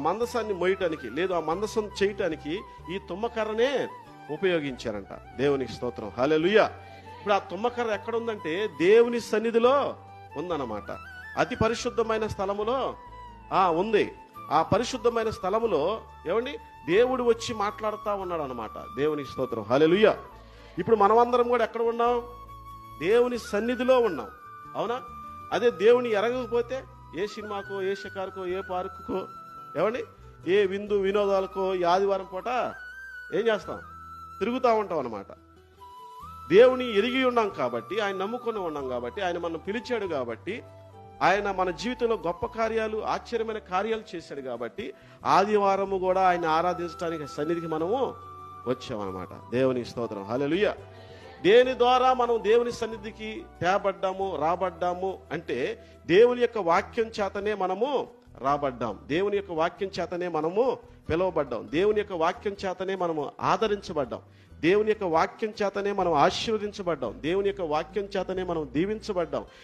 మందసాన్ని మోయటానికి లేదు ఆ మందసం చేయటానికి ఈ తుమ్మకర్రనే ఉపయోగించారంట. దేవునికి స్తోత్రం, హల్లెలూయా. ఇప్పుడు ఆ తుమ్మకర్ర ఎక్కడ ఉందంటే దేవుని సన్నిధిలో ఉందన్నమాట. అతి పరిశుద్ధమైన స్థలములో ఉంది. ఆ పరిశుద్ధమైన స్థలములో ఏమండి దేవుడు వచ్చి మాట్లాడుతూ ఉన్నాడు అనమాట. దేవునికి స్తోత్రం, హల్లెలూయా. ఇప్పుడు మనమందరం కూడా ఎక్కడ ఉన్నాం? దేవుని సన్నిధిలో ఉన్నాం, అవునా? అదే దేవుని ఎరగకపోతే ఏ సినిమాకో, ఏ షికారుకో, ఏ పార్కుకో, ఏమండి ఏ విందు వినోదాలకో ఈ ఆదివారం పూట ఏం చేస్తాం? తిరుగుతూ ఉంటాం అన్నమాట. దేవుని ఎరిగి ఉన్నాం కాబట్టి, ఆయన నమ్ముకొని ఉన్నాం కాబట్టి, ఆయన మనం పిలిచాడు కాబట్టి, ఆయన మన జీవితంలో గొప్ప కార్యాలు, ఆశ్చర్యమైన కార్యాలు చేశాడు కాబట్టి ఆదివారము కూడా ఆయన ఆరాధించడానికి సన్నిధికి మనము వచ్చామన్నమాట. దేవుని స్తోత్రం, హల్లెలూయా. దేని ద్వారా మనం దేవుని సన్నిధికి తేబడ్డాము, రాబడ్డాము అంటే దేవుని యొక్క వాక్యం చేతనే మనము రాబడ్డాం. దేవుని యొక్క వాక్యం చేతనే మనము పిలువబడ్డాం. దేవుని యొక్క వాక్యం చేతనే మనము ఆదరించబడ్డాం. దేవుని యొక్క వాక్యం చేతనే మనం ఆశీర్వదించబడ్డాం. దేవుని యొక్క వాక్యం చేతనే మనం దీవించబడ్డాం.